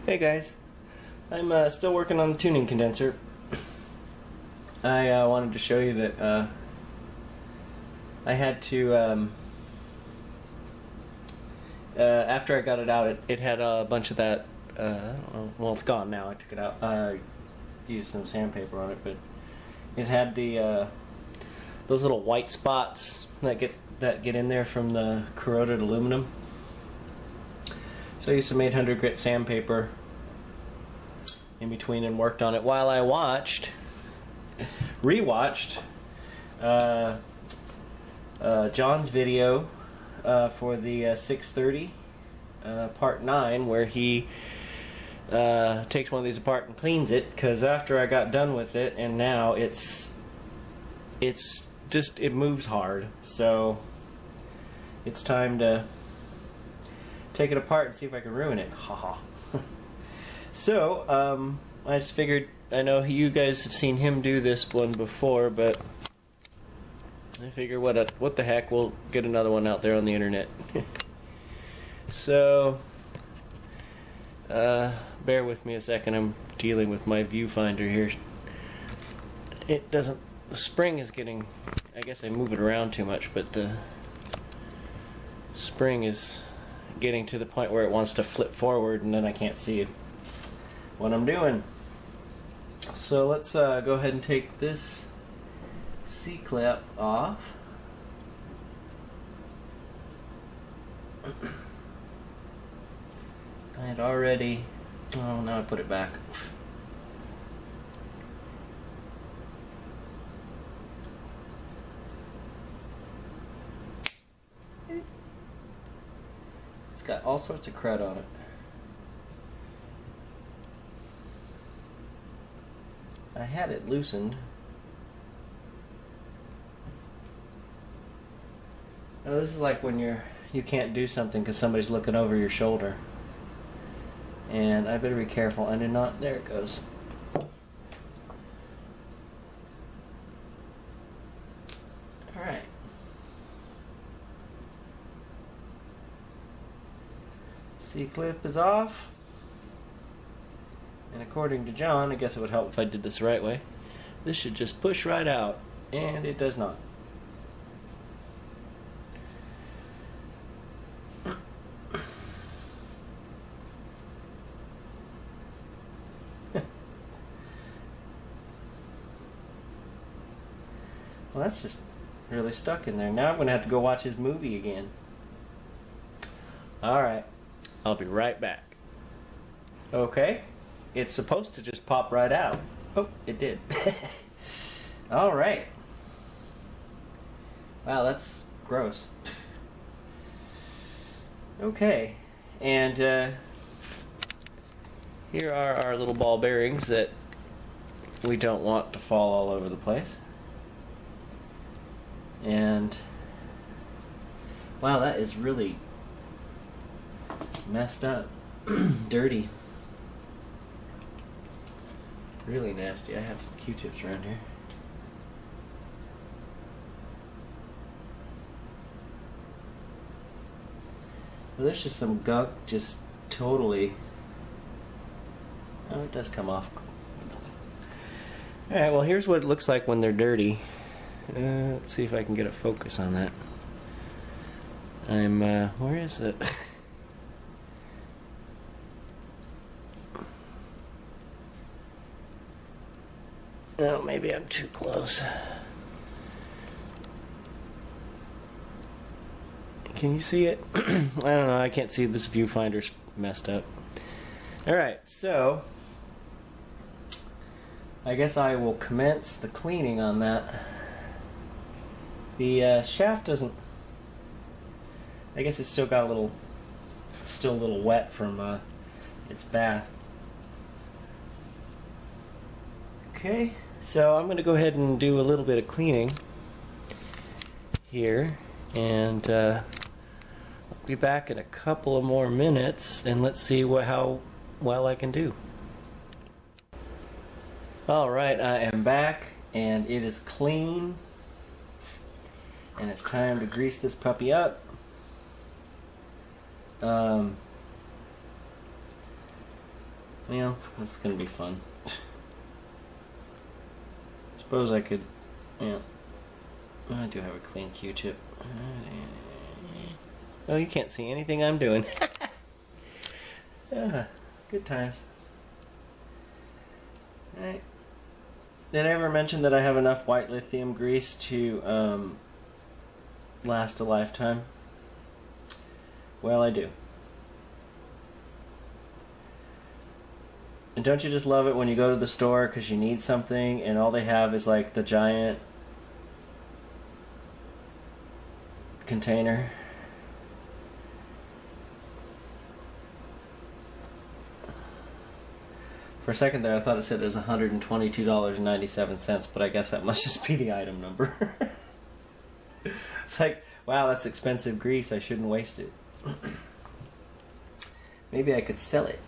Hey guys, I'm still working on the tuning condenser. I wanted to show you that I had to, after I got it out, it had a bunch of that, well, it's gone now, I took it out. I used some sandpaper on it, but it had the, those little white spots that get in there from the corroded aluminum. So I used some 800 grit sandpaper in between and worked on it while I rewatched John's video for the 630 part 9, where he takes one of these apart and cleans it, because after I got done with it, and now it moves hard, so it's time to take it apart and see if I can ruin it. Haha. So, I just figured, I know you guys have seen him do this one before, but I figure what the heck, we'll get another one out there on the internet. So, bear with me a second, I'm dealing with my viewfinder here. It doesn't, the spring is getting, I guess I move it around too much, but the spring is getting to the point where it wants to flip forward, and then I can't see what I'm doing. So let's go ahead and take this C-clip off. I had already, oh, now I put it back. It's got all sorts of crud on it. I had it loosened. Now this is like when you can't do something because somebody's looking over your shoulder. And I better be careful. I did not, there it goes. Alright. C-clip is off. And according to John, I guess it would help if I did this the right way, this should just push right out, and it does not. Well, that's just really stuck in there. Now I'm going to have to go watch his movie again. Alright, I'll be right back. Okay. It's supposed to just pop right out. Oh, it did. Alright. Wow, that's gross. Okay. And here are our little ball bearings that we don't want to fall all over the place. And wow, that is really messed up. Dirty. Really nasty. I have some Q-tips around here. Well, there's just some gunk just totally... Oh, it does come off. Alright, well here's what it looks like when they're dirty. Let's see if I can get a focus on that. Where is it? Oh, maybe I'm too close. Can you see it? I don't know, I can't see, this viewfinder's messed up. Alright, so I guess I will commence the cleaning on that. The shaft doesn't, I guess it's still got a little, it's still a little wet from its bath. Okay, so I'm going to go ahead and do a little bit of cleaning here, and I'll be back in a couple of more minutes, and let's see how well I can do. Alright, I am back, and it is clean, and it's time to grease this puppy up. Well, this is gonna be fun. Suppose I could, yeah. I do have a clean Q-tip. Oh, you can't see anything I'm doing. Good times. Alright. Did I ever mention that I have enough white lithium grease to last a lifetime? Well, I do. And don't you just love it when you go to the store because you need something and all they have is like the giant container? For a second there I thought it said it was $122.97, but I guess that must just be the item number. It's like, wow, that's expensive grease, I shouldn't waste it. Maybe I could sell it.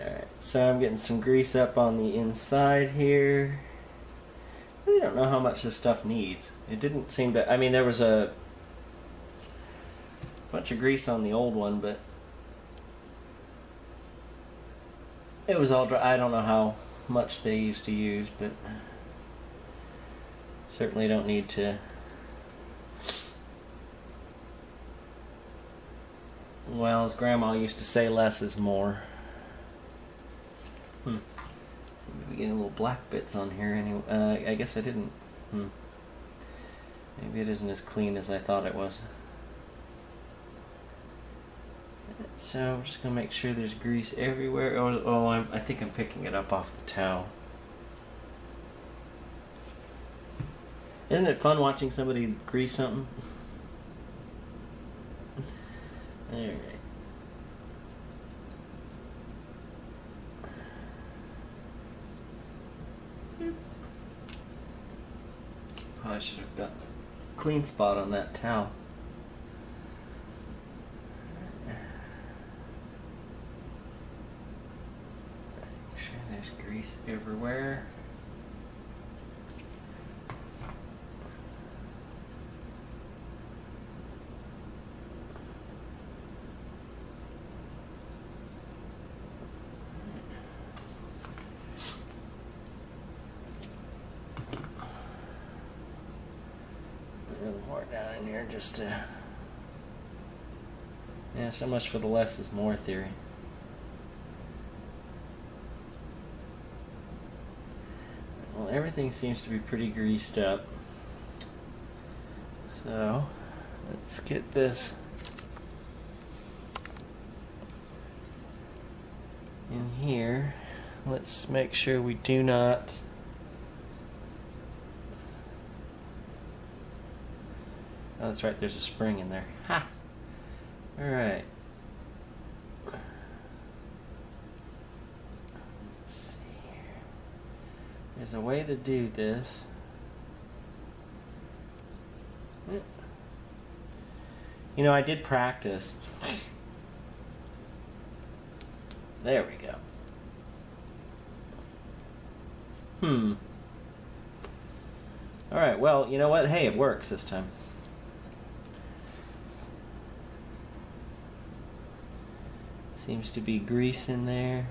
Alright, so I'm getting some grease up on the inside here. I really don't know how much this stuff needs. It didn't seem to, I mean, there was a bunch of grease on the old one, but it was all dry. I don't know how much they used to use, but certainly don't need to. Well, as Grandma used to say, less is more. Seem to be getting little black bits on here anyway. I guess I didn't. Maybe it isn't as clean as I thought it was. So I'm just gonna make sure there's grease everywhere. I think I'm picking it up off the towel. Isn't it fun watching somebody grease something? Alright. Probably should have gotten a clean spot on that towel. Make sure there's grease everywhere. A little more down in here just to... Yeah, so much for the less is more theory. Well, everything seems to be pretty greased up. So, let's get this in here. Let's make sure we do not... Oh, that's right, there's a spring in there. Ha! Alright. Let's see here. There's a way to do this. You know, I did practice. There we go. Alright, well, you know what? Hey, it works this time. Seems to be grease in there.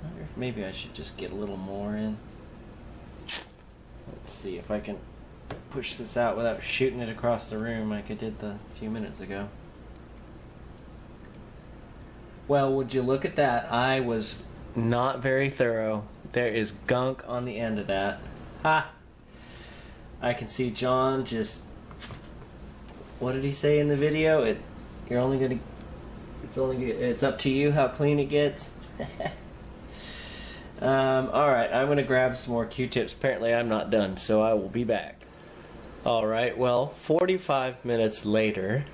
I wonder if maybe I should just get a little more in. Let's see if I can push this out without shooting it across the room like I did a few minutes ago. Well, would you look at that? I was not very thorough. There is gunk on the end of that. Ha! I can see John just... What did he say in the video? You're only gonna... It's up to you how clean it gets. Alright, I'm going to grab some more Q-tips. Apparently I'm not done, so I will be back. Alright, well, 45 minutes later,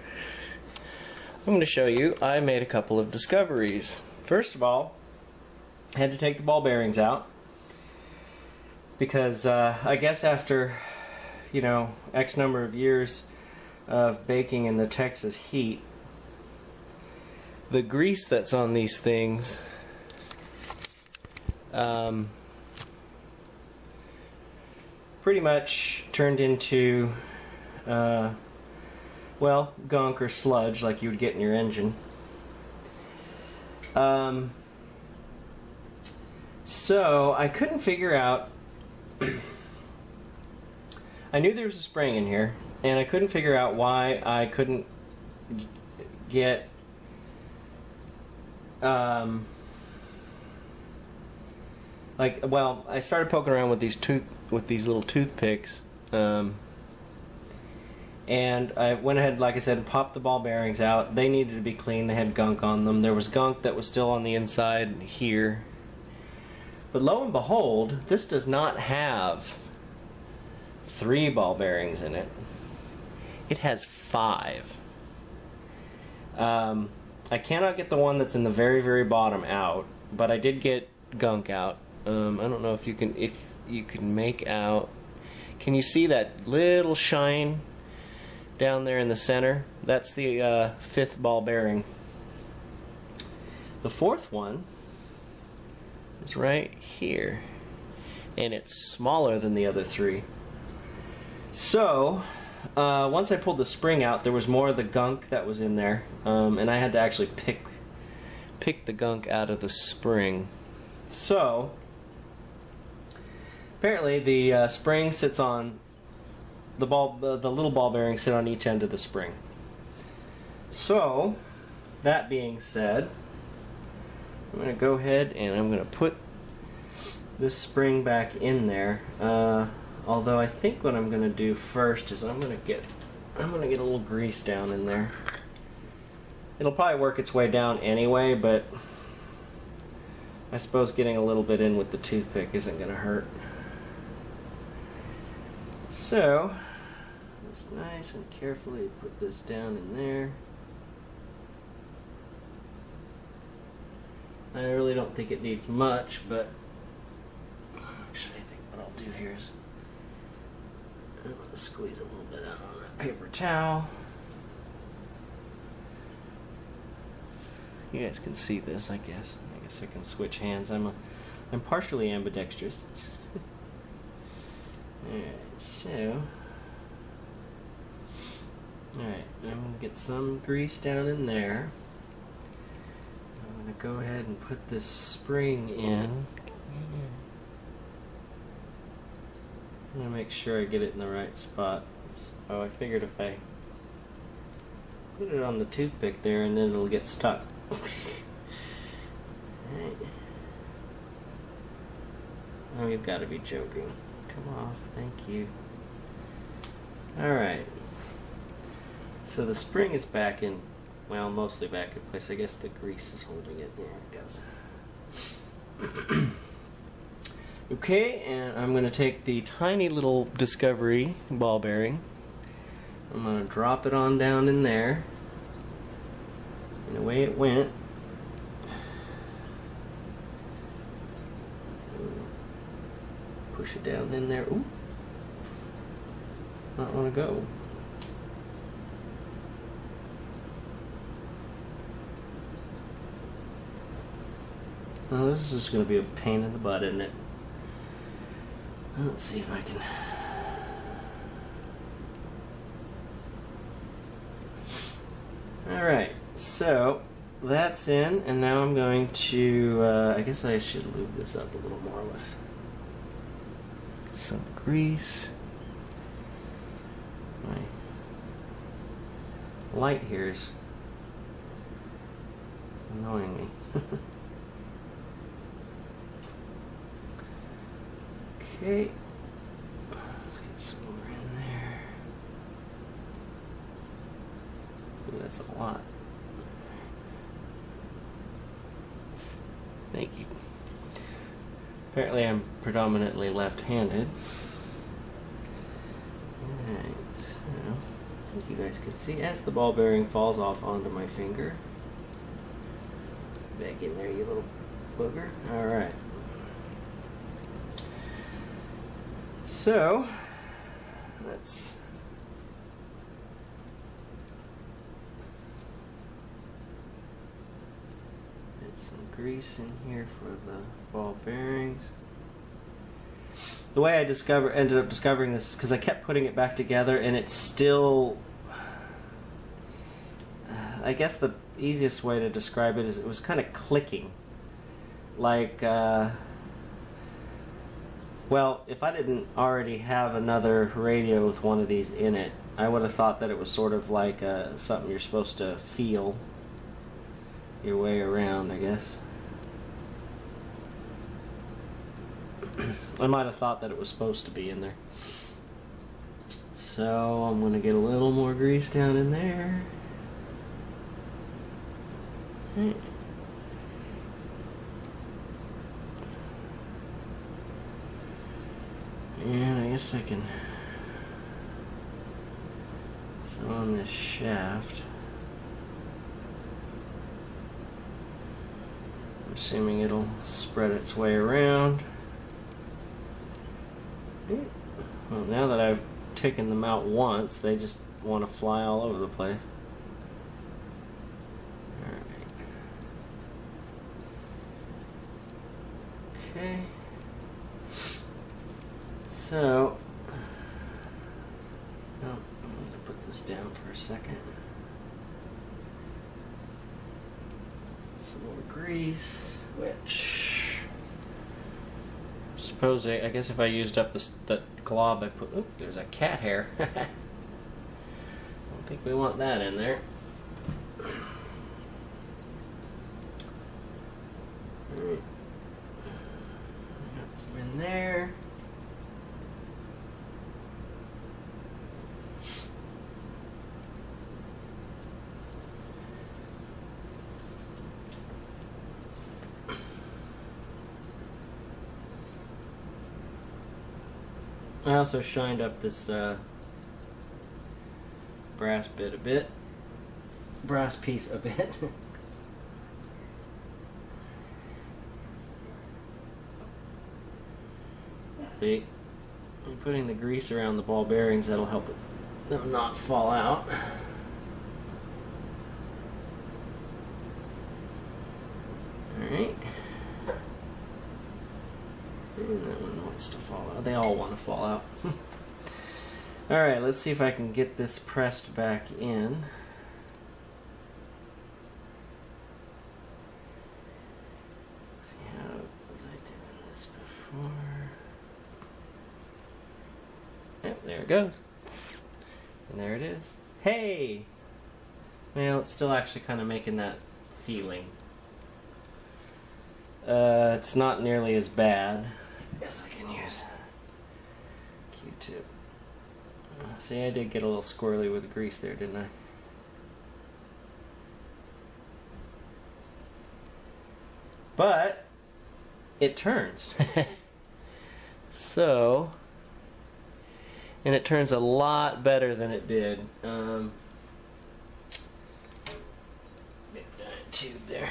I'm going to show you I made a couple of discoveries. First of all, I had to take the ball bearings out. Because I guess after, X number of years of baking in the Texas heat, the grease that's on these things pretty much turned into gunk or sludge like you would get in your engine. So I couldn't figure out. I knew there was a spring in here, and I couldn't figure out why I couldn't get well, I started poking around with these little toothpicks, and I went ahead, like I said, and popped the ball bearings out. They needed to be clean. They had gunk on them. There was gunk that was still on the inside here. But lo and behold, this does not have 3 ball bearings in it. It has 5. I cannot get the one that's in the very, very bottom out, but I did get gunk out. I don't know if you can make out. Can you see that little shine down there in the center? That's the 5th ball bearing. The 4th one is right here, and it's smaller than the other 3. So once I pulled the spring out, there was more of the gunk that was in there, and I had to actually pick the gunk out of the spring. So apparently the spring sits on the little ball bearings sit on each end of the spring. So that being said, I'm going to go ahead and I'm going to put this spring back in there. Although I think what I'm going to do first is I'm going to get a little grease down in there. It'll probably work its way down anyway, but I suppose getting a little bit in with the toothpick isn't going to hurt. So, just nice and carefully put this down in there. I really don't think it needs much, but actually I think what I'll do here is I'm going to squeeze a little bit out on that paper towel. You guys can see this, I guess. I guess I can switch hands. I'm partially ambidextrous. Alright, so alright, I'm going to get some grease down in there. I'm going to go ahead and put this spring in. I'm going to make sure I get it in the right spot. Oh, I figured if I put it on the toothpick there, and then it'll get stuck. Right. Oh, you've got to be joking. Come off, thank you. Alright. So the spring is back in, well, mostly back in place. I guess the grease is holding it. There it goes. Okay, and I'm going to take the tiny little Discovery ball bearing. I'm going to drop it on down in there. And away it went. Push it down in there. Ooh. Not want to go. Well, this is just going to be a pain in the butt, isn't it? Let's see if I can. Alright, so that's in, and now I'm going to, I guess I should lube this up a little more with some grease. My light here is annoying me. Okay, let's get some more in there. Ooh, that's a lot. Thank you. Apparently I'm predominantly left-handed. Alright, so I think you guys can see as the ball bearing falls off onto my finger. Back in there, you little booger. Alright. So, let's get some grease in here for the ball bearings. The way I ended up discovering this is because I kept putting it back together, and it's still, I guess the easiest way to describe it is it was kind of clicking. Like, Well, if I didn't already have another radio with one of these in it, I would have thought that it was sort of like something you're supposed to feel your way around, I guess. I might have thought that it was supposed to be in there. So I'm going to get a little more grease down in there. Right. And I guess I can, so on this shaft, I'm assuming it'll spread its way around. Well, now that I've taken them out once, they just want to fly all over the place. Alright. Okay. So, oh, I'm going to put this down for a second. Some more grease, which suppose I guess if I used up that glob I put, oh, there's a cat hair. I don't think we want that in there. Alright. Got some in there. I also shined up this brass piece a bit. I'm putting the grease around the ball bearings, that'll help them not fall out. Alright. And that one wants to fall out. They all want to fall out. Alright, let's see if I can get this pressed back in. See, how was I doing this before? Yep, there it goes. And there it is. Hey! Well, it's still actually kind of making that feeling. It's not nearly as bad. I guess I can use Q-tip. See, I did get a little squirrely with the grease there, didn't I? But it turns. So, and it turns a lot better than it did. Big giant tube there.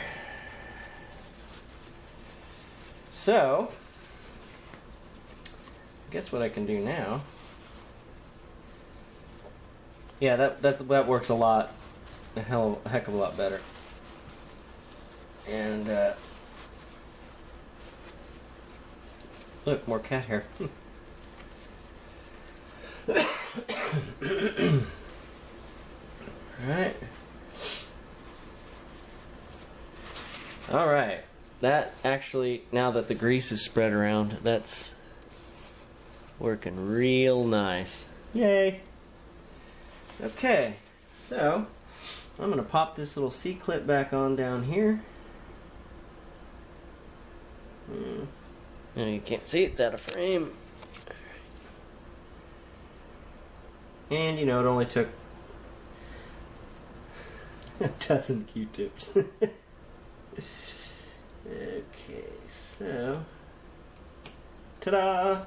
So, I guess what I can do now, yeah, that works a lot, a heck of a lot better. And look, more cat hair. Right. All right. That actually, now that the grease is spread around, that's working real nice. Yay! Okay, so I'm going to pop this little C-clip back on down here. Now you can't see, it's out of frame. And you know, it only took a dozen Q-tips. Okay, so, ta-da!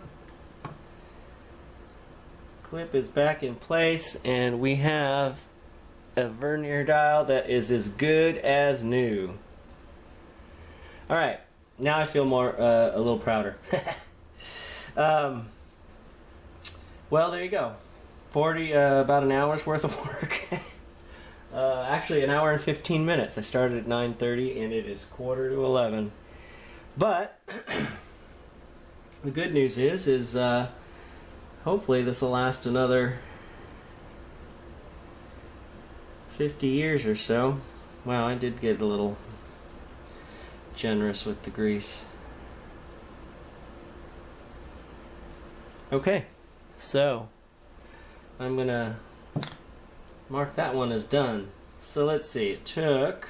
Clip is back in place, and we have a Vernier dial that is as good as new. Alright, now I feel more, a little prouder. Well, there you go. About an hour's worth of work. Actually, an hour and 15 minutes. I started at 9:30 and it is 10:45. But the good news is hopefully this will last another 50 years or so. Wow, I did get a little generous with the grease. Okay, so I'm gonna mark that one as done. So let's see, it took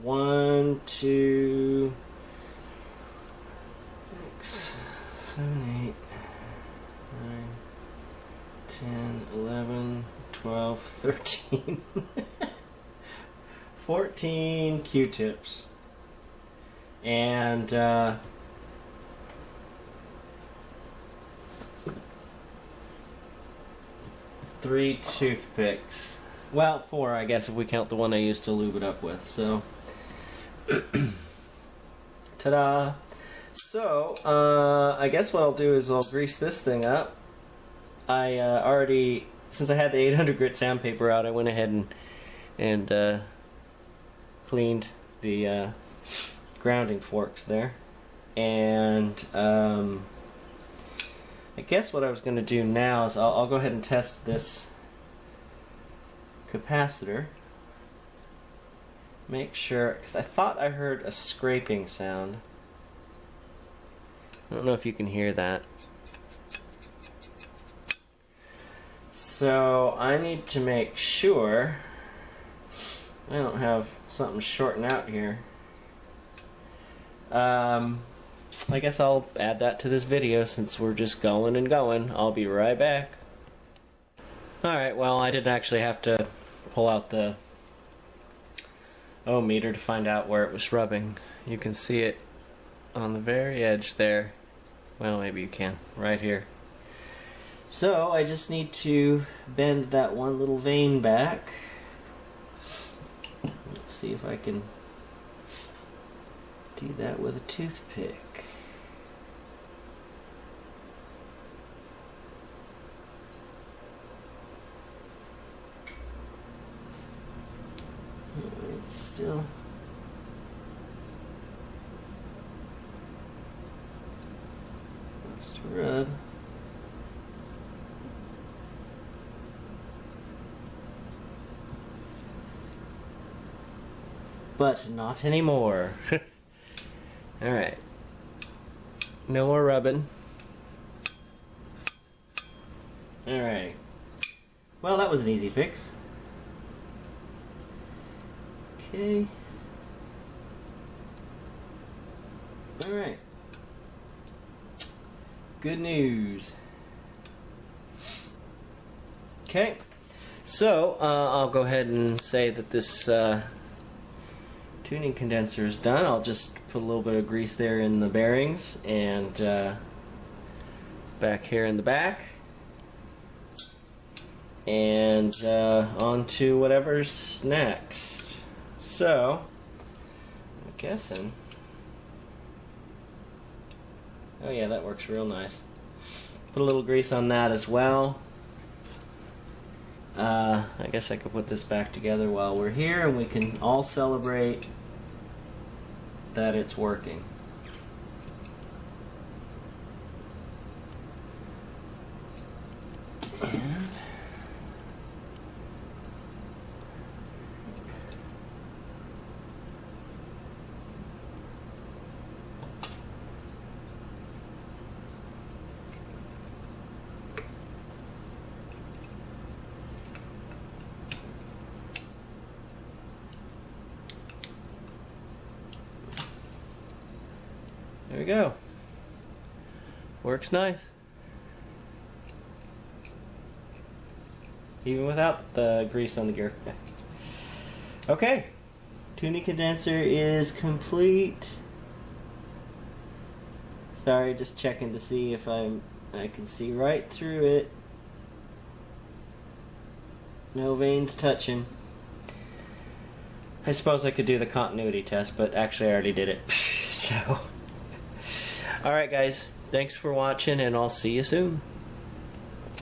1, 2, 6, 7, 8, 9, 10, 11, 12, 13, 14 Q-tips. And 3 toothpicks. Well, 4, I guess, if we count the one I used to lube it up with. So, ta-da! So, I guess what I'll do is I'll grease this thing up. I already, since I had the 800 grit sandpaper out, I went ahead and cleaned the grounding forks there. And I guess what I was going to do now is I'll go ahead and test this capacitor. Make sure, because I thought I heard a scraping sound. I don't know if you can hear that. So I need to make sure I don't have something shorting out here. I guess I'll add that to this video since we're just going and going. I'll be right back. Alright, well, I didn't actually have to pull out the ohm meter to find out where it was rubbing. You can see it on the very edge there. Well, maybe you can. Right here. So, I just need to bend that one little vein back. Let's see if I can do that with a toothpick. It's still wants to rub. But not anymore. Alright. No more rubbing. Alright. Well, that was an easy fix. Okay. Alright. Good news. Okay. So, I'll go ahead and say that this tuning condenser is done. I'll just put a little bit of grease there in the bearings and back here in the back. And on to whatever's next. So, I'm guessing. Oh yeah, that works real nice. Put a little grease on that as well. I guess I could put this back together while we're here and we can all celebrate that it's working. And there we go. Works nice. Even without the grease on the gear. Okay. Tuning condenser is complete. Sorry, just checking to see if I can see right through it. No veins touching. I suppose I could do the continuity test, but actually I already did it. So, alright guys, thanks for watching and I'll see you soon.